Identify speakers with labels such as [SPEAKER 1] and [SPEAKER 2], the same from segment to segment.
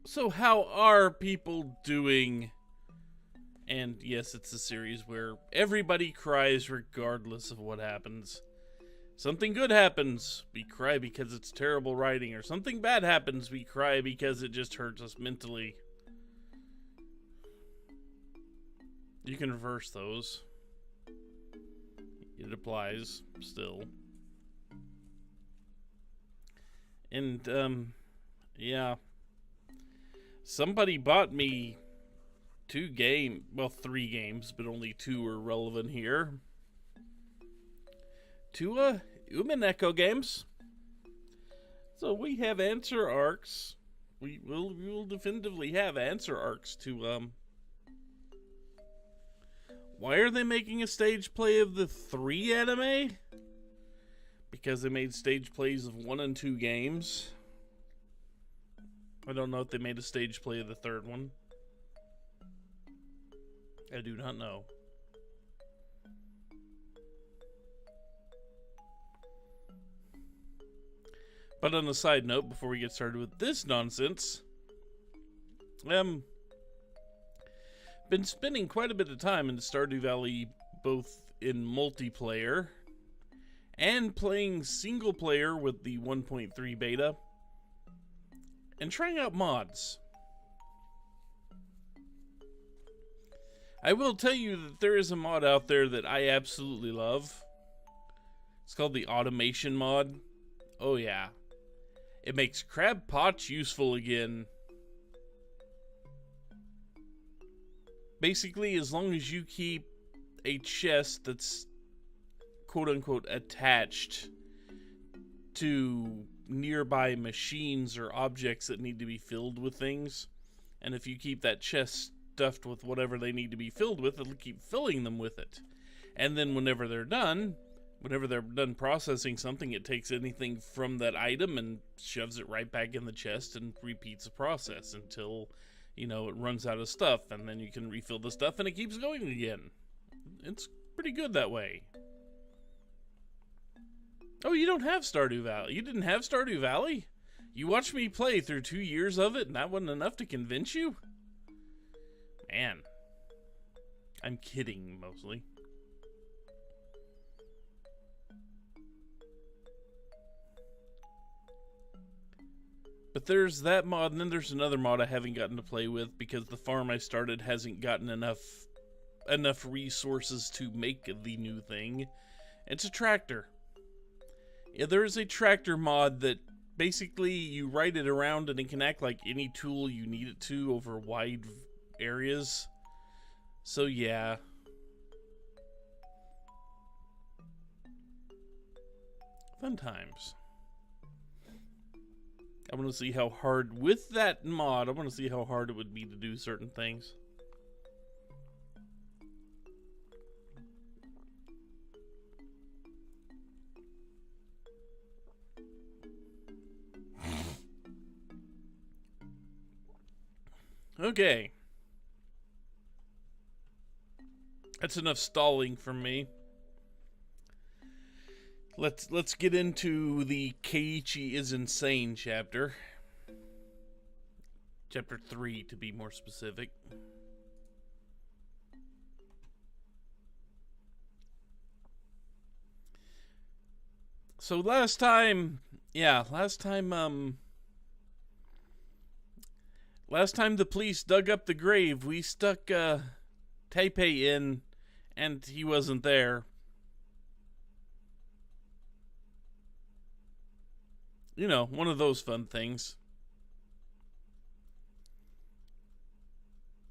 [SPEAKER 1] So how are people doing? And yes, it's a series where everybody cries regardless of what happens. Something good happens, we cry because it's terrible writing, or something bad happens, we cry because it just hurts us mentally. You can reverse those. It applies still. And yeah. Somebody bought me 3 games, but only 2 are relevant here. 2 Umineko games. So we have answer arcs. We will definitively have answer arcs to Why are they making a stage play of the 3 anime? Because they made stage plays of 1 and 2 games. I don't know if they made a stage play of the 3rd one. I do not know. But on a side note, before we get started with this nonsense, been spending quite a bit of time in Stardew Valley, both in multiplayer and playing single player with the 1.3 beta, and trying out mods. I will tell you that there is a mod out there that I absolutely love. It's called the automation mod. Oh yeah. It makes crab pots useful again. Basically, as long as you keep a chest that's quote-unquote attached to nearby machines or objects that need to be filled with things, and if you keep that chest stuffed with whatever they need to be filled with, it'll keep filling them with it. And then whenever they're done processing something, it takes anything from that item and shoves it right back in the chest and repeats the process until, it runs out of stuff, and then you can refill the stuff and it keeps going again. It's pretty good that way. Oh, you don't have Stardew Valley? You didn't have Stardew Valley? You watched me play through 2 years of it and that wasn't enough to convince you? Man. I'm kidding, mostly. But there's that mod, and then there's another mod I haven't gotten to play with because the farm I started hasn't gotten enough resources to make the new thing. It's a tractor. Yeah, there is a tractor mod that basically you ride it around and it can act like any tool you need it to over wide areas. So yeah. Fun times. I want to see how hard, with that mod, I want to see how hard it would be to do certain things. Okay. That's enough stalling from me. Let's get into the Keiichi is insane chapter. Chapter 3 to be more specific. So last time the police dug up the grave, we stuck Taipei in and he wasn't there. One of those fun things.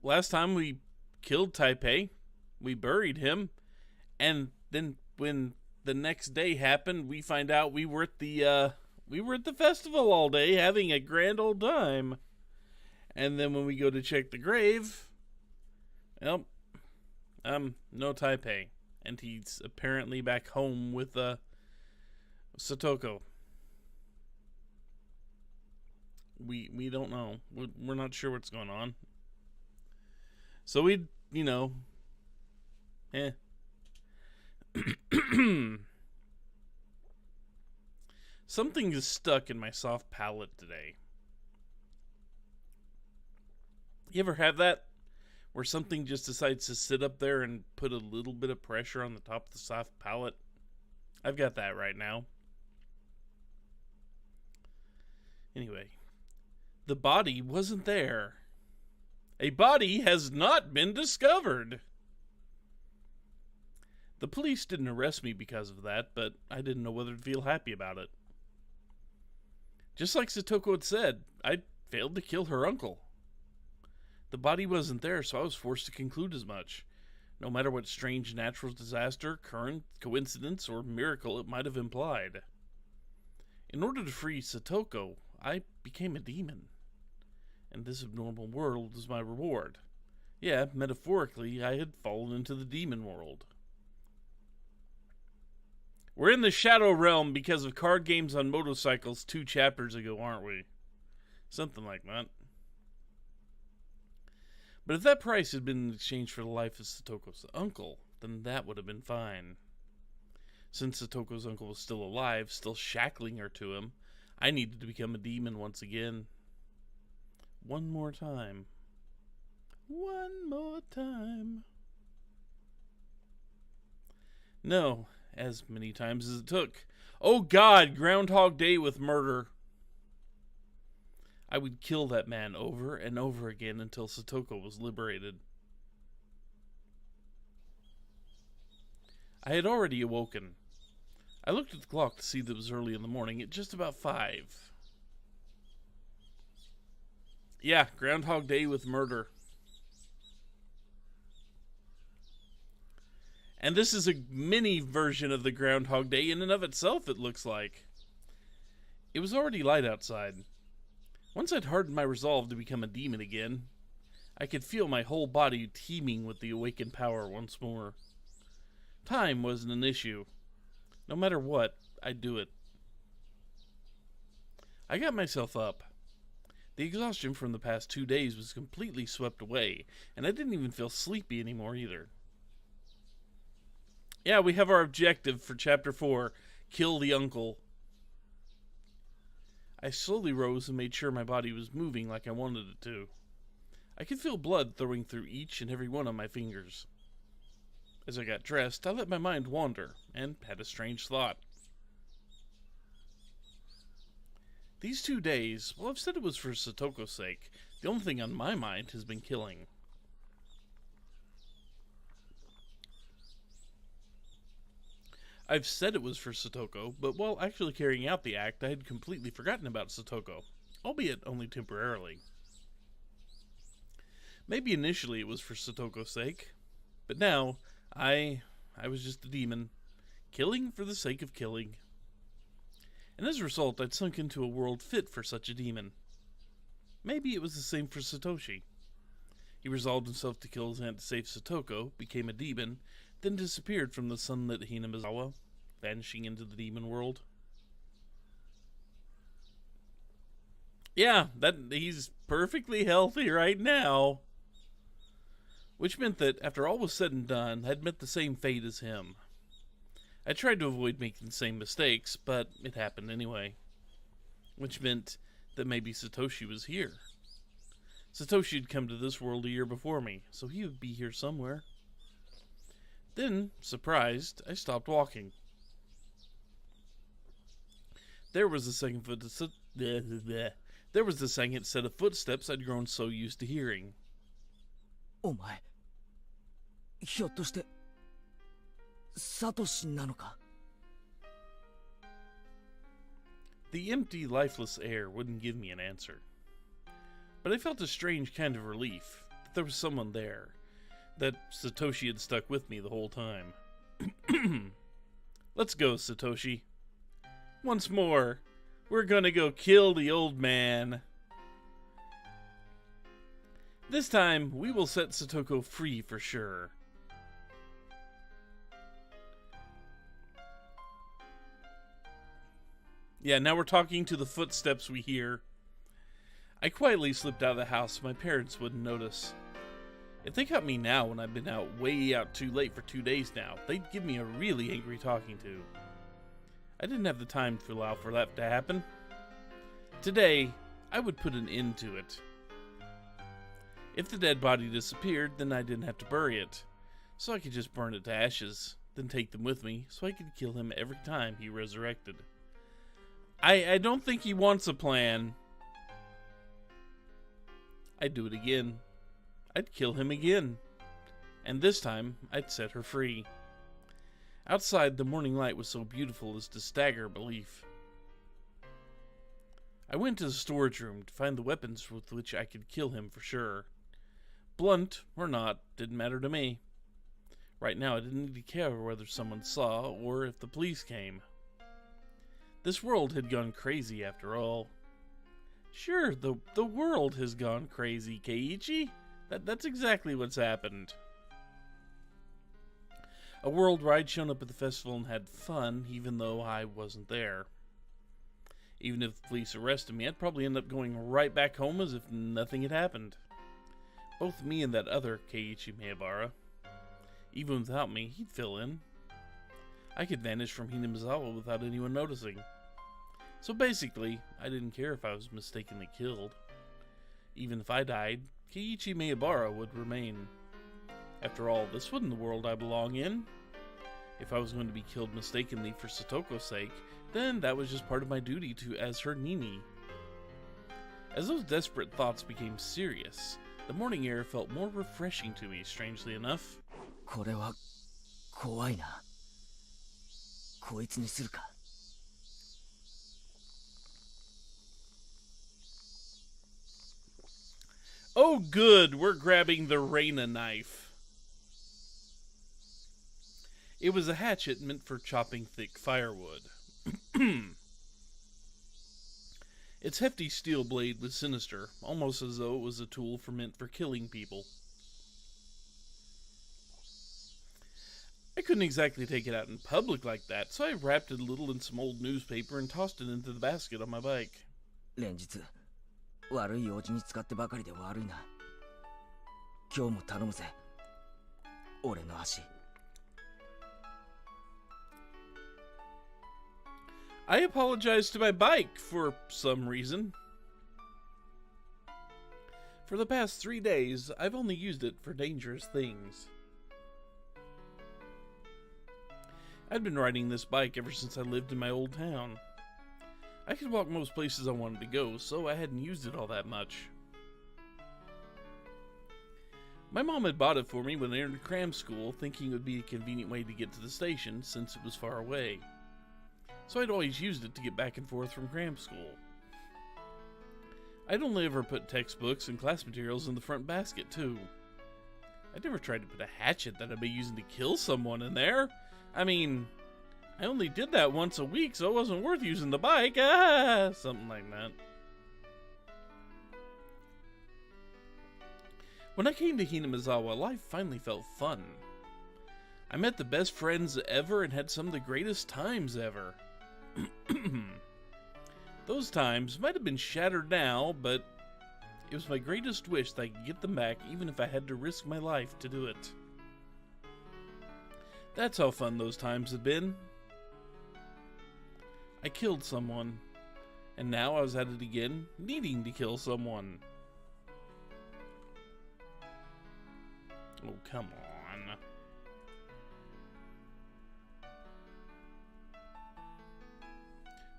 [SPEAKER 1] Last time we killed Taipei, we buried him, and then when the next day happened, we find out we were at the festival all day having a grand old time. And then when we go to check the grave, no Taipei, and he's apparently back home with Satoko. We don't know. We're not sure what's going on. So Something is stuck in my soft palate today. You ever have that? Where something just decides to sit up there and put a little bit of pressure on the top of the soft palate? I've got that right now. Anyway, the body wasn't there. A body has not been discovered. The police didn't arrest me because of that, but I didn't know whether to feel happy about it. Just like Satoko had said, I failed to kill her uncle. The body wasn't there, so I was forced to conclude as much, no matter what strange natural disaster, current, coincidence, or miracle it might have implied. In order to free Satoko, I became a demon. And this abnormal world was my reward. Yeah, metaphorically, I had fallen into the demon world. We're in the Shadow Realm because of card games on motorcycles 2 chapters ago, aren't we? Something like that. But if that price had been in exchange for the life of Satoko's uncle, then that would have been fine. Since Satoko's uncle was still alive, still shackling her to him, I needed to become a demon once again. One more time. One more time. No, as many times as it took. Oh God, Groundhog Day with murder. I would kill that man over and over again until Satoko was liberated. I had already awoken. I looked at the clock to see that it was early in the morning at just about 5. Yeah, Groundhog Day with murder. And this is a mini version of the Groundhog Day in and of itself, it looks like. It was already light outside. Once I'd hardened my resolve to become a demon again, I could feel my whole body teeming with the awakened power once more. Time wasn't an issue. No matter what, I'd do it. I got myself up. The exhaustion from the past 2 days was completely swept away, and I didn't even feel sleepy anymore either. Yeah, we have our objective for Chapter 4, kill the uncle. I slowly rose and made sure my body was moving like I wanted it to. I could feel blood throwing through each and every one of my fingers. As I got dressed, I let my mind wander, and had a strange thought. These 2 days, well, I've said it was for Satoko's sake. The only thing on my mind has been killing. I've said it was for Satoko, but while actually carrying out the act, I had completely forgotten about Satoko, albeit only temporarily. Maybe initially it was for Satoko's sake, but now, I was just a demon, killing for the sake of killing. And as a result, I'd sunk into a world fit for such a demon. Maybe it was the same for Satoshi. He resolved himself to kill his aunt to save Satoko, became a demon, then disappeared from the sunlit Hinamizawa, vanishing into the demon world. Yeah, he's perfectly healthy right now. Which meant that, after all was said and done, I'd met the same fate as him. I tried to avoid making the same mistakes, but it happened anyway. Which meant that maybe Satoshi was here. Satoshi had come to this world a year before me, so he would be here somewhere. Then, surprised, I stopped walking. There was the second set of footsteps I'd grown so used to hearing.
[SPEAKER 2] お前、ひょっとしてサトシなのか?
[SPEAKER 1] The empty, lifeless air wouldn't give me an answer. But I felt a strange kind of relief that there was someone there, that Satoshi had stuck with me the whole time. Let's go, Satoshi. Once more, we're gonna go kill the old man. This time, we will set Satoko free for sure. Yeah, now we're talking to the footsteps we hear. I quietly slipped out of the house so my parents wouldn't notice. If they caught me now when I've been way out too late for 2 days now, they'd give me a really angry talking to. I didn't have the time to allow for that to happen. Today, I would put an end to it. If the dead body disappeared, then I didn't have to bury it. So I could just burn it to ashes, then take them with me, so I could kill him every time he resurrected. I don't think he wants a plan. I'd do it again. I'd kill him again. And this time, I'd set her free. Outside, the morning light was so beautiful as to stagger belief. I went to the storage room to find the weapons with which I could kill him for sure. Blunt or not, didn't matter to me. Right now, I didn't need to care whether someone saw or if the police came. This world had gone crazy after all. Sure, the world has gone crazy, Keiichi. That's exactly what's happened. A world where I'd shown up at the festival and had fun, even though I wasn't there. Even if the police arrested me, I'd probably end up going right back home as if nothing had happened. Both me and that other Keiichi Maebara. Even without me, he'd fill in. I could vanish from Hinamizawa without anyone noticing. So basically, I didn't care if I was mistakenly killed. Even if I died, Keiichi Maebara would remain. After all, this wasn't the world I belong in. If I was going to be killed mistakenly for Satoko's sake, then that was just part of my duty as her Nini. As those desperate thoughts became serious, the morning air felt more refreshing to me, strangely enough.
[SPEAKER 2] これは怖いな。こいつにするか。
[SPEAKER 1] Oh good, we're grabbing the Reina knife. It was a hatchet meant for chopping thick firewood. Its hefty steel blade was sinister, almost as though it was a tool meant for killing people. I couldn't exactly take it out in public like that, so I wrapped it a little in some old newspaper and tossed it into the basket on my bike.
[SPEAKER 2] 連日悪い用事に使ってばかりで悪いな。今日も頼むぜ。俺の足。
[SPEAKER 1] I apologized to my bike for some reason. For the past 3 days, I've only used it for dangerous things. I'd been riding this bike ever since I lived in my old town. I could walk most places I wanted to go, so I hadn't used it all that much. My mom had bought it for me when I entered cram school, thinking it would be a convenient way to get to the station since it was far away. So I'd always used it to get back and forth from cram school. I'd only ever put textbooks and class materials in the front basket, too. I'd never tried to put a hatchet that I'd be using to kill someone in there. I mean, I only did that once a week, so it wasn't worth using the bike. Something like that. When I came to Hinamizawa, life finally felt fun. I met the best friends ever and had some of the greatest times ever. Those times might have been shattered now, but it was my greatest wish that I could get them back even if I had to risk my life to do it. That's how fun those times had been. I killed someone, and now I was at it again, needing to kill someone. Oh, come on.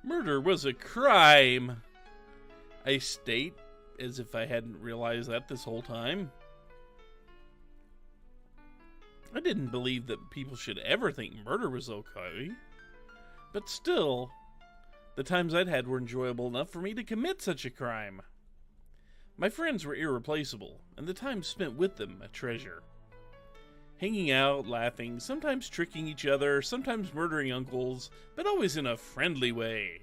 [SPEAKER 1] Murder was a crime, I state, as if I hadn't realized that this whole time. I didn't believe that people should ever think murder was okay. But still, the times I'd had were enjoyable enough for me to commit such a crime. My friends were irreplaceable, and the time spent with them a treasure. Hanging out, laughing, sometimes tricking each other, sometimes murdering uncles, but always in a friendly way.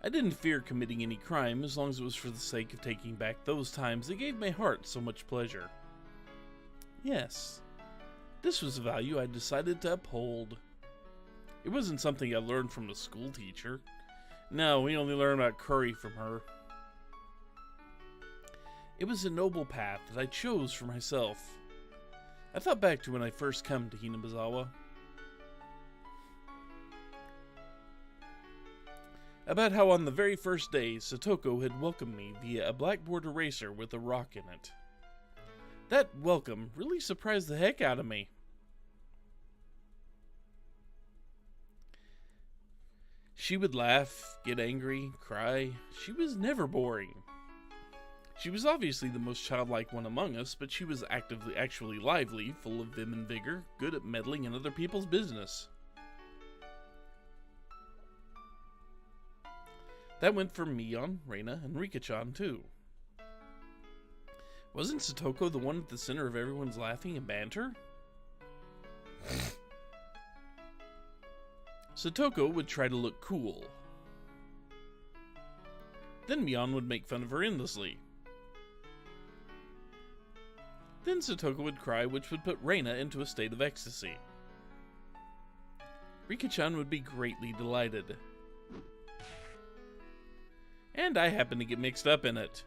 [SPEAKER 1] I didn't fear committing any crime as long as it was for the sake of taking back those times that gave my heart so much pleasure. Yes, this was a value I decided to uphold. It wasn't something I learned from a school teacher. No, we only learned about curry from her. It was a noble path that I chose for myself. I thought back to when I first come to Hinamizawa. about how on the very first day, Satoko had welcomed me via a blackboard eraser with a rock in it. That welcome really surprised the heck out of me. She would laugh, get angry, cry. She was never boring. She was obviously the most childlike one among us, but she was actually lively, full of vim and vigor, good at meddling in other people's business. That went for Mion, Reina, and Rika-chan too. Wasn't Satoko the one at the center of everyone's laughing and banter? Satoko would try to look cool. Then Mion would make fun of her endlessly. Then Satoko would cry, which would put Reina into a state of ecstasy. Rika-chan would be greatly delighted. And I happened to get mixed up in it.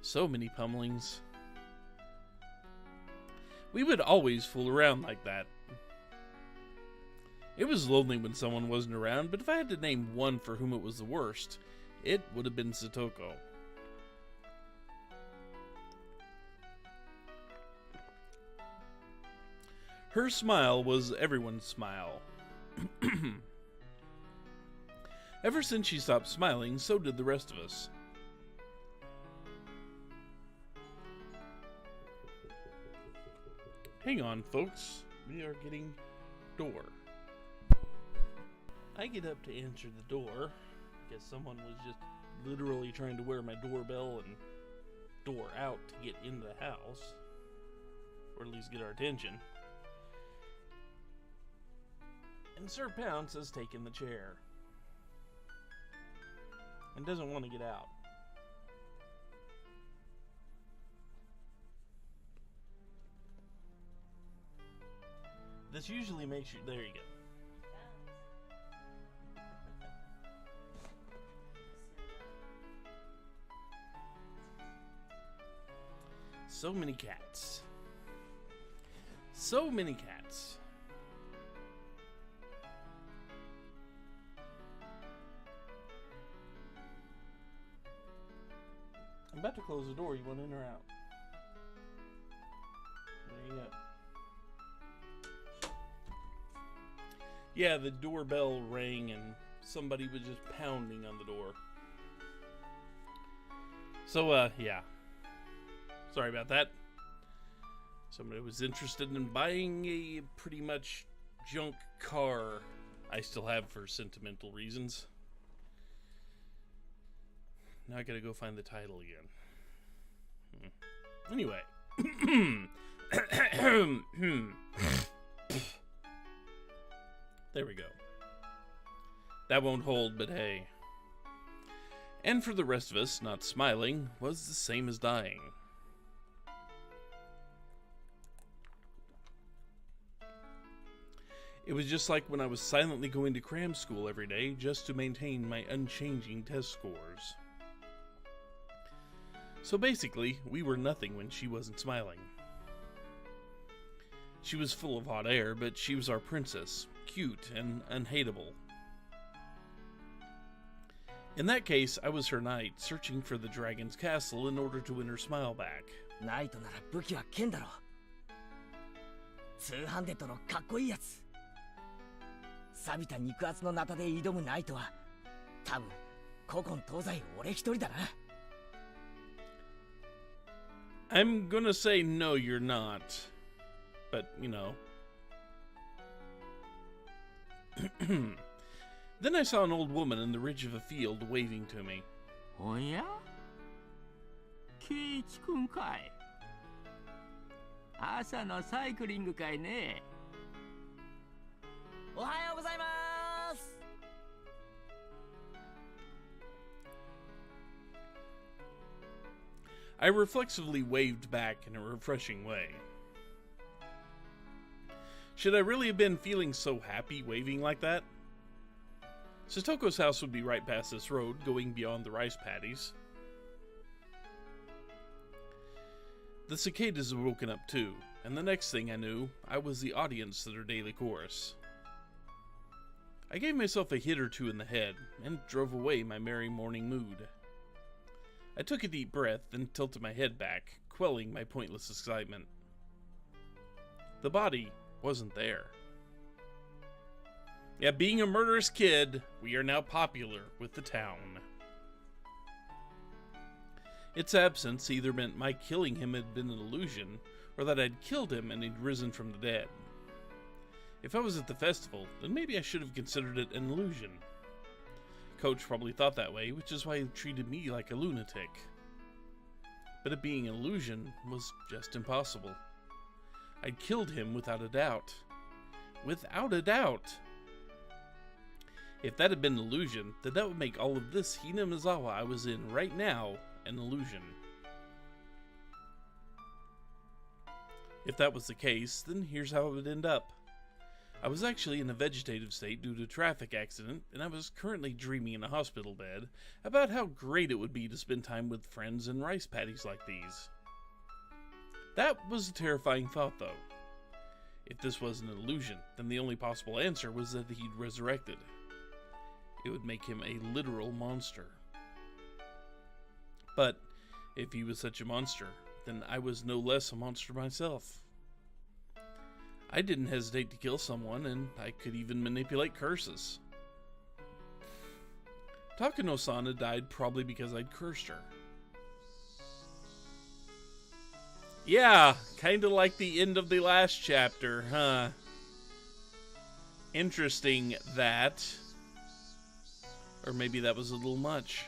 [SPEAKER 1] So many pummelings. We would always fool around like that. It was lonely when someone wasn't around, but if I had to name one for whom it was the worst, it would have been Satoko. Her smile was everyone's smile. Ever since she stopped smiling, so did the rest of us. Hang on, folks. We are getting door. I get up to answer the door because someone was just literally trying to wear my doorbell and door out to get into the house, or at least get our attention. And Sir Pounce has taken the chair and doesn't want to get out. This usually makes you... There you go. So many cats. So many cats. I'm about to close the door. You want in or out? There you go. Yeah, the doorbell rang and somebody was just pounding on the door. So, yeah. Sorry about that. Somebody was interested in buying a pretty much junk car I still have for sentimental reasons. Now I gotta go find the title again. Anyway. There we go. That won't hold, but hey. And for the rest of us, not smiling was the same as dying. It was just like when I was silently going to cram school every day just to maintain my unchanging test scores. So basically, we were nothing when she wasn't smiling. She was full of hot air, but she was our princess, cute and unhateable. In that case, I was her knight, searching for the dragon's castle in order to win her smile back.
[SPEAKER 2] ナイトなら武器は剣だろ。通販デッドのかっこいいやつ。錆びた肉厚のナタで挑むナイトは、多分古今東西俺一人だな。
[SPEAKER 1] I'm gonna say no, you're not. But, you know. Then I saw an old woman in the ridge of a field waving to me.
[SPEAKER 3] おやケイチ君かい朝のサイクリングかいね
[SPEAKER 2] おはようございます。
[SPEAKER 1] I reflexively waved back in a refreshing way. Should I really have been feeling so happy waving like that? Satoko's house would be right past this road, going beyond the rice paddies. The cicadas had woken up too, and the next thing I knew, I was the audience to their daily chorus. I gave myself a hit or two in the head, and drove away my merry morning mood. I took a deep breath, then tilted my head back, quelling my pointless excitement. The body wasn't there. Yeah, being a murderous kid, we are now popular with the town. Its absence either meant my killing him had been an illusion, or that I'd killed him and he'd risen from the dead. If I was at the festival, then maybe I should have considered it an illusion. Coach probably thought that way, which is why he treated me like a lunatic. But it being an illusion was just impossible. I'd killed him without a doubt. Without a doubt! If that had been an illusion, then that would make all of this Hinamizawa I was in right now an illusion. If that was the case, then here's how it would end up. I was actually in a vegetative state due to a traffic accident, and I was currently dreaming in a hospital bed about how great it would be to spend time with friends and rice paddies like these. That was a terrifying thought, though. If this was an illusion, then the only possible answer was that he'd resurrected. It would make him a literal monster. But if he was such a monster, then I was no less a monster myself. I didn't hesitate to kill someone, and I could even manipulate curses. Takano-sana died probably because I'd cursed her. Yeah, kinda like the end of the last chapter, huh? Interesting that. Or maybe that was a little much.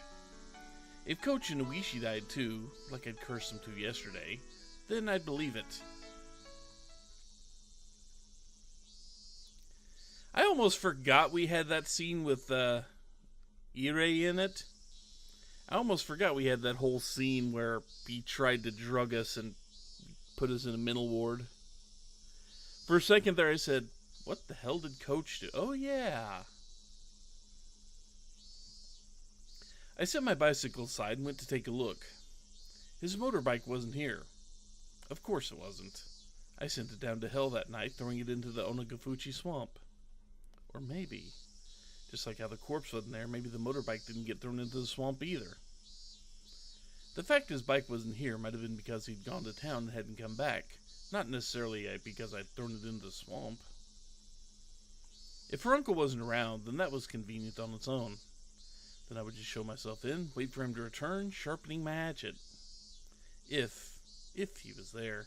[SPEAKER 1] If Coach Inuishi died too, like I'd cursed him to yesterday, then I'd believe it. I almost forgot we had that scene with Ire in it. I almost forgot we had that whole scene where he tried to drug us and put us in a mental ward. For a second there I said, what the hell did Coach do? Oh yeah. I set my bicycle aside and went to take a look. His motorbike wasn't here. Of course it wasn't. I sent it down to hell that night, throwing it into the Onagafuchi swamp. Or maybe, just like how the corpse wasn't there, maybe the motorbike didn't get thrown into the swamp either. The fact his bike wasn't here might have been because he'd gone to town and hadn't come back, not necessarily because I'd thrown it into the swamp. If her uncle wasn't around, then that was convenient on its own. Then I would just show myself in, wait for him to return, sharpening my hatchet. If he was there.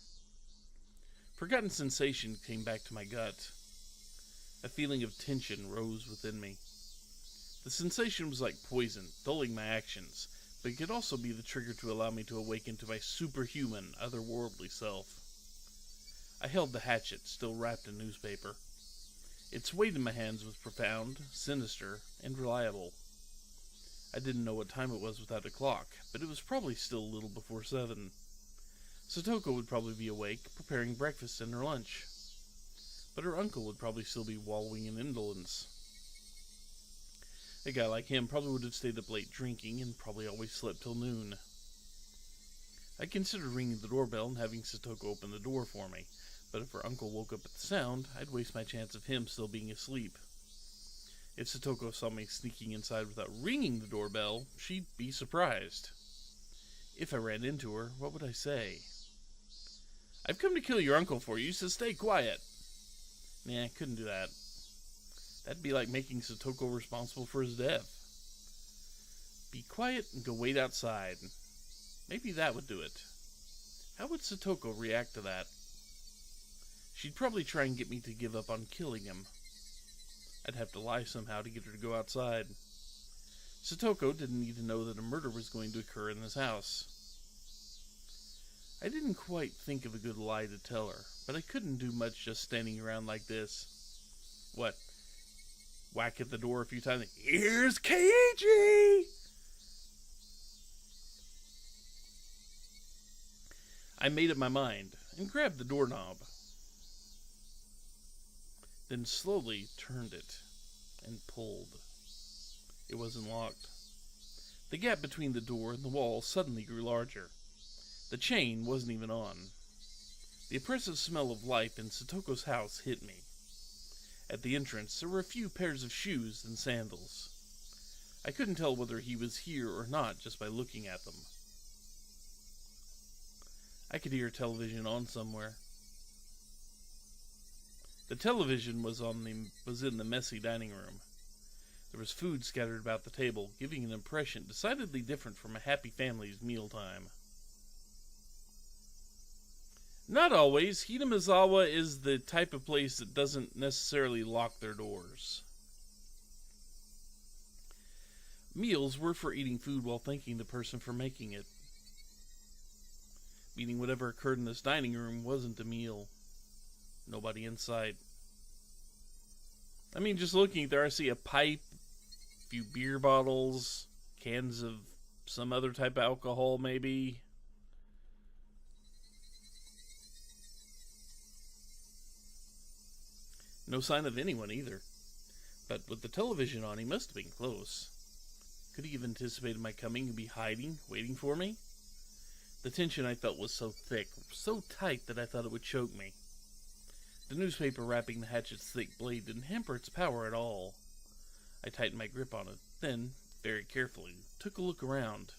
[SPEAKER 1] Forgotten sensation came back to my gut. A feeling of tension rose within me. The sensation was like poison, dulling my actions, but it could also be the trigger to allow me to awaken to my superhuman, otherworldly self. I held the hatchet, still wrapped in newspaper. Its weight in my hands was profound, sinister, and reliable. I didn't know what time it was without a clock, but it was probably still a little before 7. Satoko would probably be awake, preparing breakfast and her lunch. But her uncle would probably still be wallowing in indolence. A guy like him probably would have stayed up late drinking and probably always slept till noon. I considered ringing the doorbell and having Satoko open the door for me, but if her uncle woke up at the sound, I'd waste my chance of him still being asleep. If Satoko saw me sneaking inside without ringing the doorbell, she'd be surprised. If I ran into her, what would I say? I've come to kill your uncle for you, so stay quiet. Nah, I couldn't do that. That'd be like making Satoko responsible for his death. Be quiet and go wait outside. Maybe that would do it. How would Satoko react to that? She'd probably try and get me to give up on killing him. I'd have to lie somehow to get her to go outside. Satoko didn't need to know that a murder was going to occur in this house. I didn't quite think of a good lie to tell her, but I couldn't do much just standing around like this. What? Whack at the door a few times. Here's Keiji! I made up my mind and grabbed the doorknob. Then slowly turned it and pulled. It wasn't locked. The gap between the door and the wall suddenly grew larger. The chain wasn't even on. The oppressive smell of life in Satoko's house hit me. At the entrance, there were a few pairs of shoes and sandals. I couldn't tell whether he was here or not just by looking at them. I could hear television on somewhere. The television was in the messy dining room. There was food scattered about the table, giving an impression decidedly different from a happy family's mealtime. Not always. Hinamizawa is the type of place that doesn't necessarily lock their doors. Meals were for eating food while thanking the person for making it. Meaning whatever occurred in this dining room wasn't a meal. Nobody in sight. I mean, just looking there, I see a pipe, a few beer bottles, cans of some other type of alcohol, maybe. No sign of anyone either. But with the television on, he must have been close. Could he have anticipated my coming and be hiding, waiting for me? The tension I felt was so thick, so tight that I thought it would choke me. The newspaper wrapping the hatchet's thick blade didn't hamper its power at all. I tightened my grip on it, then, very carefully, took a look around.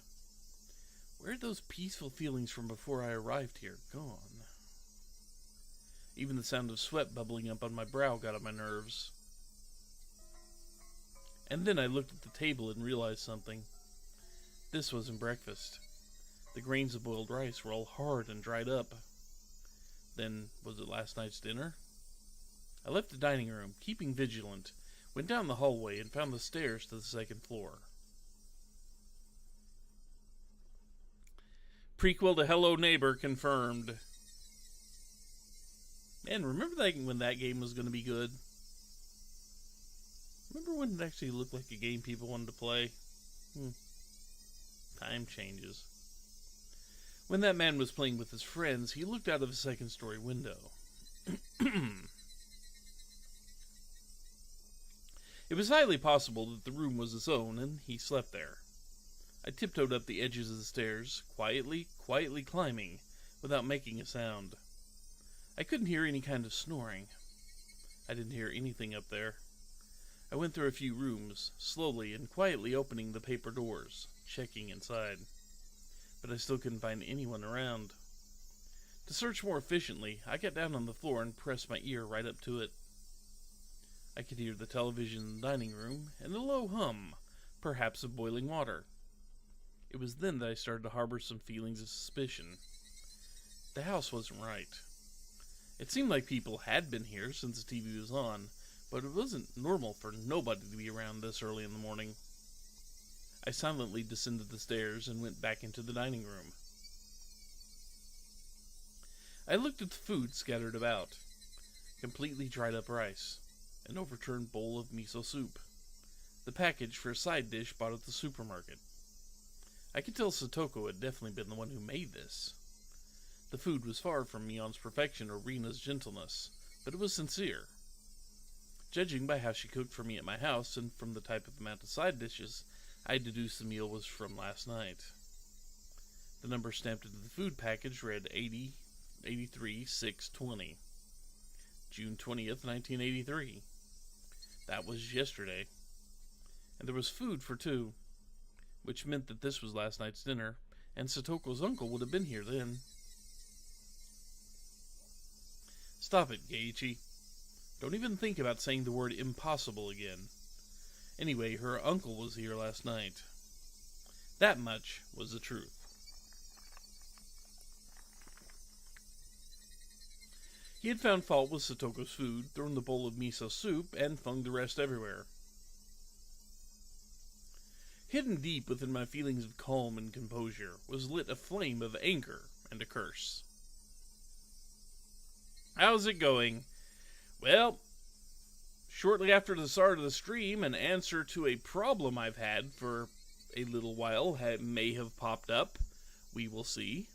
[SPEAKER 1] Where had those peaceful feelings from before I arrived here gone? Even the sound of sweat bubbling up on my brow got on my nerves. And then I looked at the table and realized something. This wasn't breakfast. The grains of boiled rice were all hard and dried up. Then, was it last night's dinner? I left the dining room, keeping vigilant, went down the hallway, and found the stairs to the second floor. Prequel to Hello Neighbor confirmed. Man, remember that when that game was going to be good? Remember when it actually looked like a game people wanted to play? Time changes. When that man was playing with his friends, he looked out of a second-story window. It was highly possible that the room was his own, and he slept there. I tiptoed up the edges of the stairs, quietly climbing, without making a sound. I couldn't hear any kind of snoring. I didn't hear anything up there. I went through a few rooms, slowly and quietly opening the paper doors, checking inside. But I still couldn't find anyone around. To search more efficiently, I got down on the floor and pressed my ear right up to it. I could hear the television in the dining room and a low hum, perhaps of boiling water. It was then that I started to harbor some feelings of suspicion. The house wasn't right. It seemed like people had been here since the TV was on, but it wasn't normal for nobody to be around this early in the morning. I silently descended the stairs and went back into the dining room. I looked at the food scattered about. Completely dried up rice. An overturned bowl of miso soup. The package for a side dish bought at the supermarket. I could tell Satoko had definitely been the one who made this. The food was far from Mion's perfection or Rina's gentleness, but it was sincere. Judging by how she cooked for me at my house and from the type of amount of side dishes, I deduced the meal was from last night. The number stamped into the food package read 83-620. June 20th, 1983. That was yesterday. And there was food for two, which meant that this was last night's dinner, and Satoko's uncle would have been here then. Stop it, Geiichi. Don't even think about saying the word impossible again. Anyway, her uncle was here last night. That much was the truth. He had found fault with Satoko's food, thrown the bowl of miso soup, and flung the rest everywhere. Hidden deep within my feelings of calm and composure was lit a flame of anger and a curse. How's it going? Well, shortly after the start of the stream, an answer to a problem I've had for a little while may have popped up. We will see.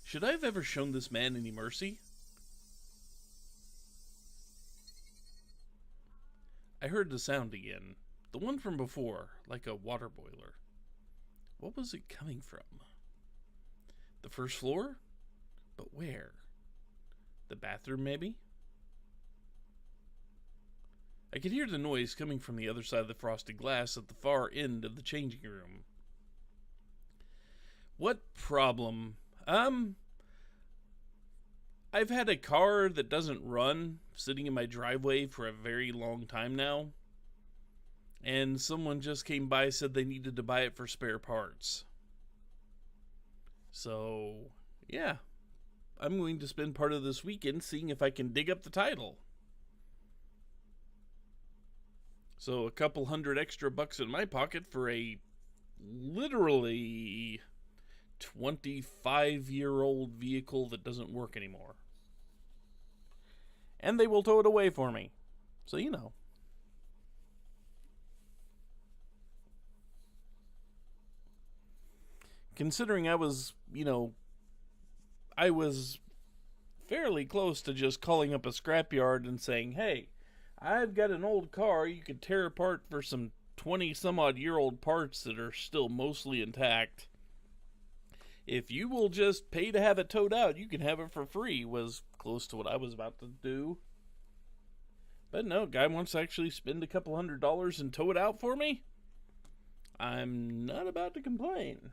[SPEAKER 1] Should I have ever shown this man any mercy? I heard the sound again. The one from before, like a water boiler. What was it coming from? The first floor? But where? The bathroom, maybe? I could hear the noise coming from the other side of the frosted glass at the far end of the changing room. What problem? I've had a car that doesn't run sitting in my driveway for a very long time now. And someone just came by and said they needed to buy it for spare parts. So, yeah. I'm going to spend part of this weekend seeing if I can dig up the title. So, a couple $100 extra in my pocket for a literally 25-year-old vehicle that doesn't work anymore. And they will tow it away for me. So, you know. Considering I was fairly close to just calling up a scrapyard and saying, hey, I've got an old car you could tear apart for some 20-some-odd-year-old parts that are still mostly intact. If you will just pay to have it towed out, you can have it for free, was close to what I was about to do. But no, guy wants to actually spend a couple $100 and tow it out for me? I'm not about to complain.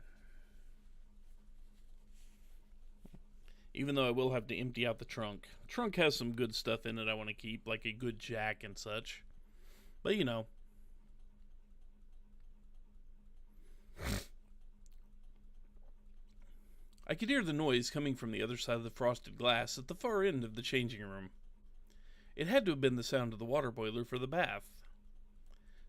[SPEAKER 1] Even though I will have to empty out the trunk. The trunk has some good stuff in it I want to keep, like a good jack and such. But you know. I could hear the noise coming from the other side of the frosted glass at the far end of the changing room. It had to have been the sound of the water boiler for the bath.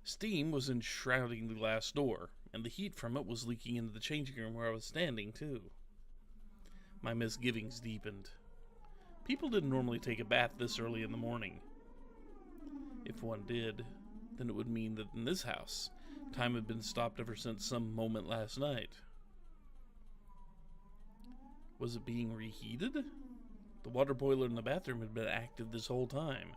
[SPEAKER 1] Steam was enshrouding the glass door, and the heat from it was leaking into the changing room where I was standing, too. My misgivings deepened. People didn't normally take a bath this early in the morning. If one did, then it would mean that in this house, time had been stopped ever since some moment last night. Was it being reheated? The water boiler in the bathroom had been active this whole time.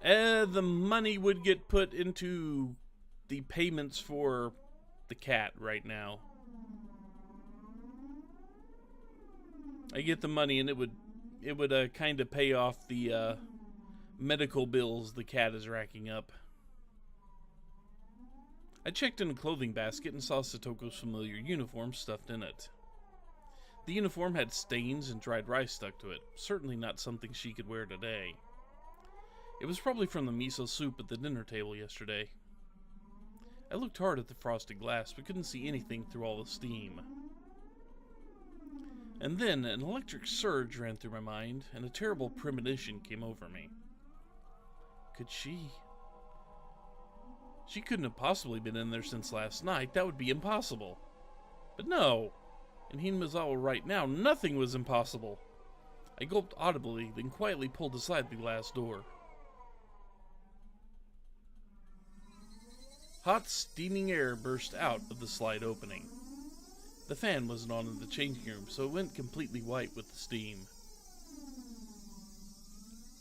[SPEAKER 1] The money would get put into the payments for the cat right now. I get the money and it would kind of pay off the medical bills the cat is racking up. I checked in a clothing basket and saw Satoko's familiar uniform stuffed in it. The uniform had stains and dried rice stuck to it, certainly not something she could wear today. It was probably from the miso soup at the dinner table yesterday. I looked hard at the frosted glass, but couldn't see anything through all the steam. And then an electric surge ran through my mind, and a terrible premonition came over me. Could she? She couldn't have possibly been in there since last night. That would be impossible. But no. In Hinmizawa right now, nothing was impossible. I gulped audibly, then quietly pulled aside the glass door. Hot, steaming air burst out of the slight opening. The fan wasn't on in the changing room, so it went completely white with the steam.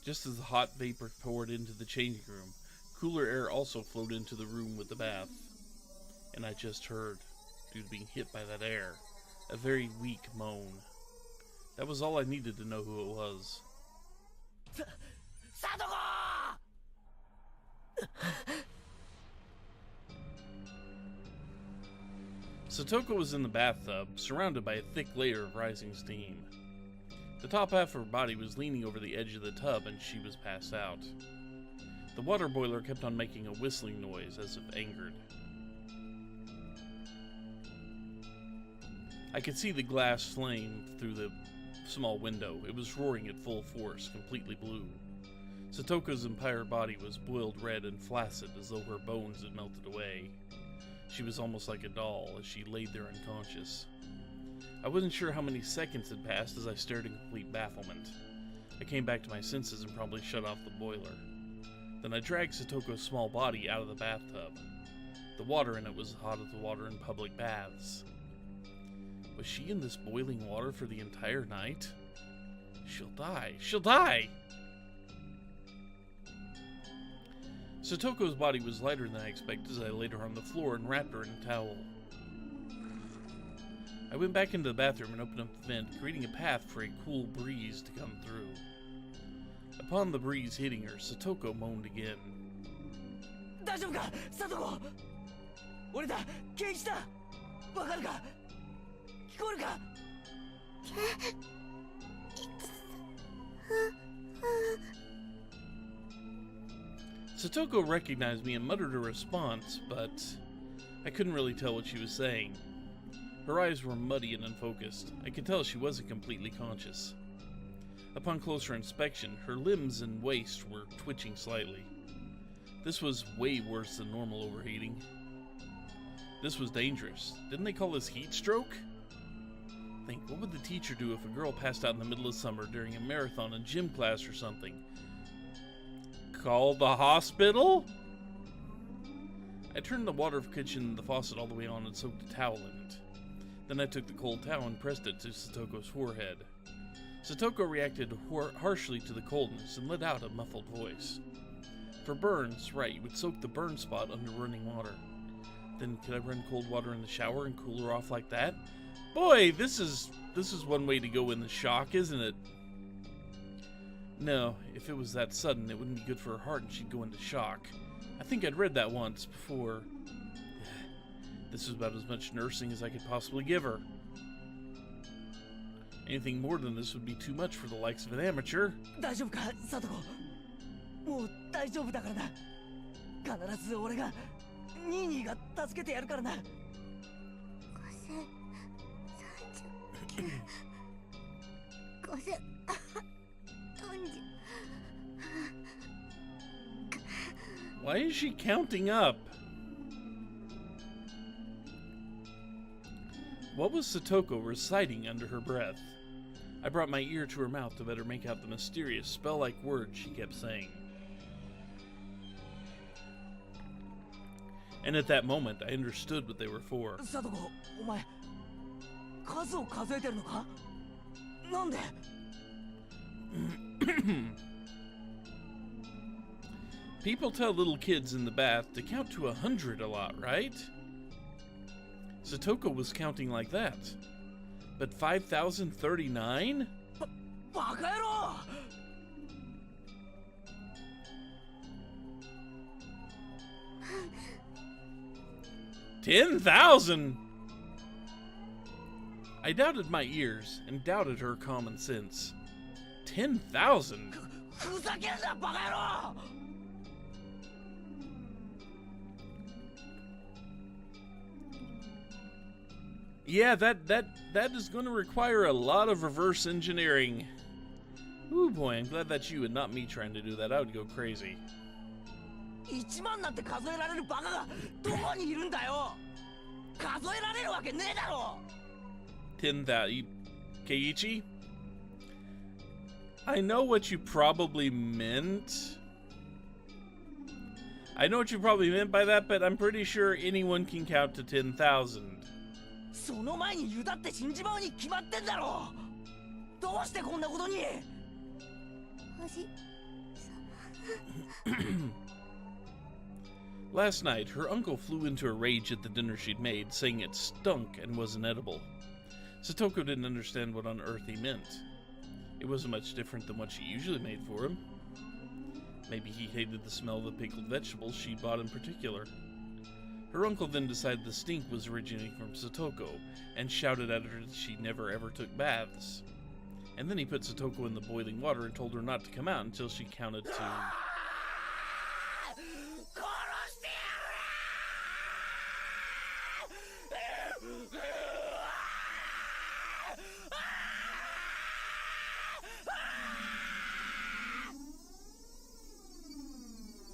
[SPEAKER 1] Just as the hot vapor poured into the changing room, cooler air also flowed into the room with the bath. And I just heard, due to being hit by that air, a very weak moan. That was all I needed to know who it was.
[SPEAKER 2] Satoko!
[SPEAKER 1] Satoko was in the bathtub, surrounded by a thick layer of rising steam. The top half of her body was leaning over the edge of the tub, and she was passed out. The water boiler kept on making a whistling noise, as if angered. I could see the glass flame through the small window. It was roaring at full force, completely blue. Satoko's entire body was boiled red and flaccid, as though her bones had melted away. She was almost like a doll as she laid there unconscious. I wasn't sure how many seconds had passed as I stared in complete bafflement. I came back to my senses and promptly shut off the boiler. Then I dragged Satoko's small body out of the bathtub. The water in it was as hot as the water in public baths. Was she in this boiling water for the entire night? She'll die. She'll die! Satoko's body was lighter than I expected as I laid her on the floor and wrapped her in a towel. I went back into the bathroom and opened up the vent, creating a path for a cool breeze to come through. Upon the breeze hitting her, Satoko moaned again.
[SPEAKER 2] 大丈夫かサトコ俺だケイチだわかるか聞こえるか
[SPEAKER 1] Satoko recognized me and muttered a response, but I couldn't really tell what she was saying. Her eyes were muddy and unfocused. I could tell she wasn't completely conscious. Upon closer inspection, her limbs and waist were twitching slightly. This was way worse than normal overheating. This was dangerous. Didn't they call this heat stroke? Think, what would the teacher do if a girl passed out in the middle of summer during a marathon in gym class or something? Call the hospital? I turned the water kitchen and the faucet all the way on and soaked a towel in it. Then I took the cold towel and pressed it to Satoko's forehead. Satoko reacted harshly to the coldness and let out a muffled voice. For burns, right, you would soak the burn spot under running water. Then could I run cold water in the shower and cool her off like that? Boy, this is one way to go in the shock, isn't it? No, if it was that sudden, it wouldn't be good for her heart and she'd go into shock. I think I'd read that once before. This was about as much nursing as I could possibly give her. Anything more than this would be too much for the likes of an amateur.
[SPEAKER 2] 大丈夫かサトコもう大丈夫だからな必ず俺がニーニーが助けてやるからな
[SPEAKER 1] Why is she counting up? What was Satoko reciting under her breath? I brought my ear to her mouth to better make out the mysterious spell-like words she kept saying. And at that moment, I understood what they were for.
[SPEAKER 2] サトコお前数を数えてるのかなんで
[SPEAKER 1] People tell little kids in the bath to count to 100 a lot, right? Satoko was counting like that. But 5,039?
[SPEAKER 2] バカ野郎
[SPEAKER 1] 10,000! I doubted my ears and doubted her common sense. 10,000?
[SPEAKER 2] ふざけんなバカ野郎
[SPEAKER 1] Yeah, that is going to require a lot of reverse engineering. Ooh boy, I'm glad that's you and not me trying to do that. I would go crazy.
[SPEAKER 2] 1万なんて数えられるバカがどこにいるんだよ数えられるわけねえだろ
[SPEAKER 1] 10,000. Keiichi? I know what you probably meant. I know what you probably meant by that, but I'm pretty sure anyone can count to 10,000.
[SPEAKER 2] その前にユダって死んじまうに決まってんだろどうしてこんなことに
[SPEAKER 1] Last night, her uncle flew into a rage at the dinner she'd made, saying it stunk and wasn't edible. Satoko didn't understand what on earth he meant. It wasn't much different than what she usually made for him. Maybe he hated the smell of the pickled vegetables she bought in particular. Her uncle then decided the stink was originating from Satoko, and shouted at her that she never ever took baths. And then he put Satoko in the boiling water and told her not to come out until she counted to...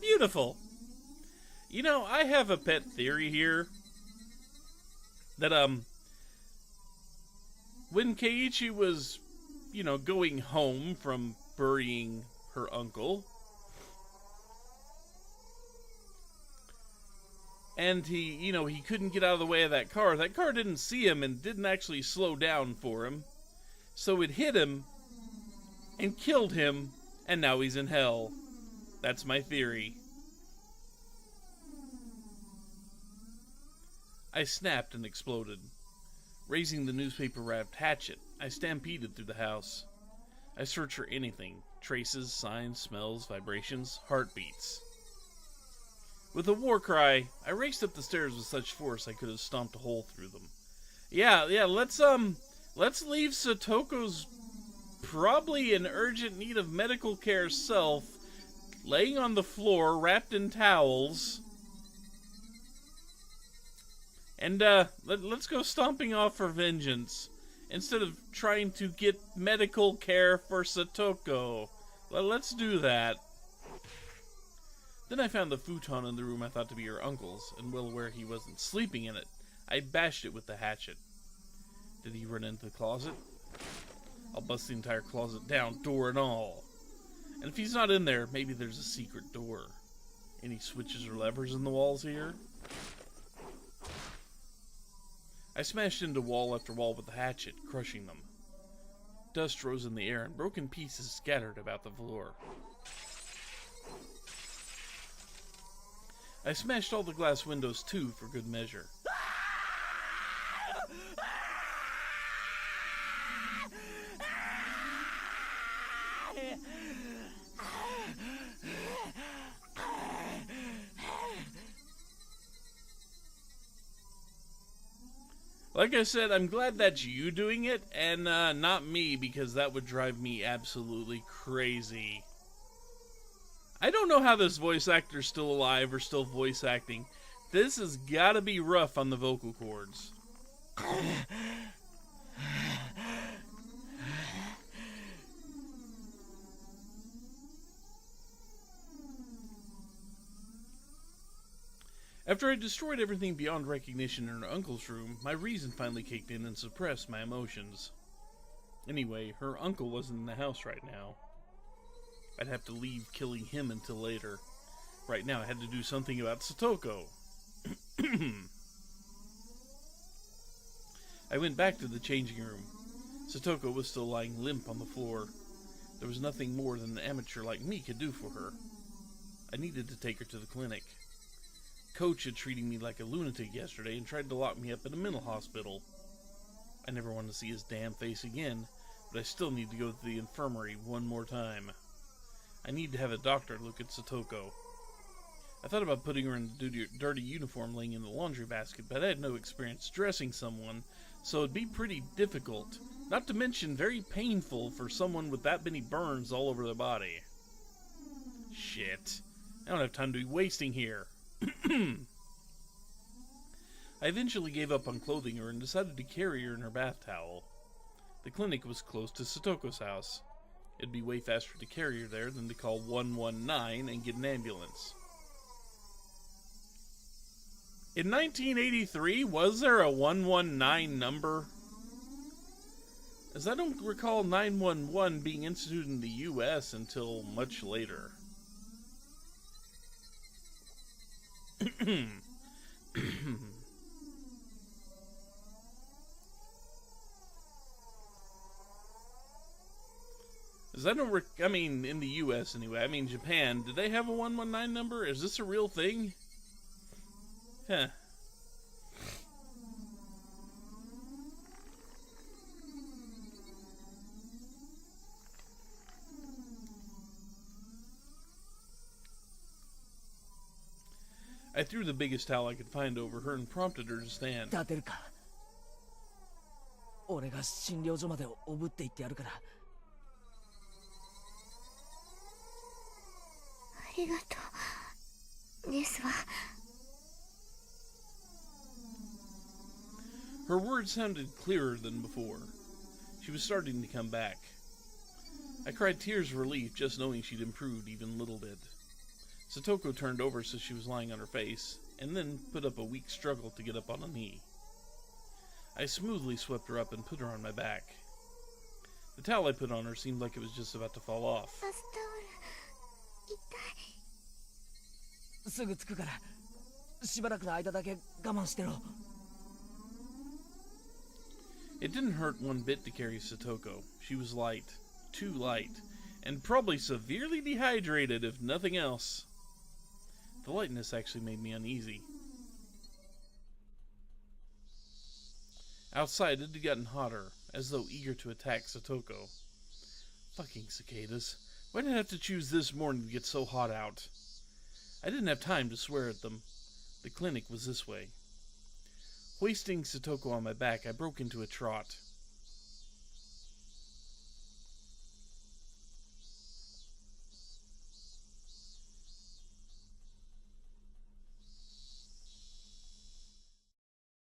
[SPEAKER 1] Beautiful! You know, I have a pet theory here that, when Keiichi was, you know, going home from burying her uncle, and he couldn't get out of the way of that car didn't see him and didn't actually slow down for him, so it hit him and killed him, and now he's in hell. That's my theory. I snapped and exploded. Raising the newspaper-wrapped hatchet, I stampeded through the house. I searched for anything. Traces, signs, smells, vibrations, heartbeats. With a war cry, I raced up the stairs with such force I could have stomped a hole through them. Yeah, let's leave Satoko's probably in urgent need of medical care self laying on the floor, wrapped in towels. And, let's go stomping off for vengeance, instead of trying to get medical care for Satoko. Let's do that. Then I found the futon in the room I thought to be her uncle's, and well aware he wasn't sleeping in it, I bashed it with the hatchet. Did he run into the closet? I'll bust the entire closet down, door and all. And if he's not in there, maybe there's a secret door. Any switches or levers in the walls here? I smashed into wall after wall with the hatchet, crushing them. Dust rose in the air and broken pieces scattered about the floor. I smashed all the glass windows too, for good measure. Like I said, I'm glad that's you doing it, and not me, because that would drive me absolutely crazy. I don't know how this voice actor's still alive or still voice acting. This has gotta be rough on the vocal cords. After I destroyed everything beyond recognition in her uncle's room, my reason finally kicked in and suppressed my emotions. Anyway, her uncle wasn't in the house right now. I'd have to leave killing him until later. Right now I had to do something about Satoko. I went back to the changing room. Satoko was still lying limp on the floor. There was nothing more than an amateur like me could do for her. I needed to take her to the clinic. Coach had treated me like a lunatic yesterday and tried to lock me up in a mental hospital. I never want to see his damn face again, but I still need to go to the infirmary one more time. I need to have a doctor look at Satoko. I thought about putting her in a dirty uniform laying in the laundry basket, but I had no experience dressing someone, so it'd be pretty difficult, not to mention very painful for someone with that many burns all over their body. Shit. I don't have time to be wasting here. I eventually gave up on clothing her and decided to carry her in her bath towel. The clinic was close to Satoko's house. It'd be way faster to carry her there than to call 119 and get an ambulance. In 1983, was there a 119 number? As I don't recall 911 being instituted in the US until much later. I mean, in the US anyway. I mean, Japan, do they have a 119 number? Is this a real thing? Huh. I threw the biggest towel I could find over her and prompted her to stand.
[SPEAKER 2] 立てるか。俺が診療所までおぶって行ってやるから。
[SPEAKER 4] ありがとう。ですわ。
[SPEAKER 1] Her words sounded clearer than before. She was starting to come back. I cried tears of relief just knowing she'd improved even a little bit. Satoko turned over so she was lying on her face, and then put up a weak struggle to get up on a knee. I smoothly swept her up and put her on my back. The towel I put on her seemed like it was just about to fall off.
[SPEAKER 4] バスタオル痛い。
[SPEAKER 2] すぐ着くから。しばらくの間だけ我慢してろ。
[SPEAKER 1] It didn't hurt one bit to carry Satoko. She was light, too light, and probably severely dehydrated if nothing else. The lightness actually made me uneasy. Outside, it had gotten hotter, as though eager to attack Satoko. Fucking cicadas. Why did I have to choose this morning to get so hot out? I didn't have time to swear at them. The clinic was this way. Hoisting Satoko on my back, I broke into a trot.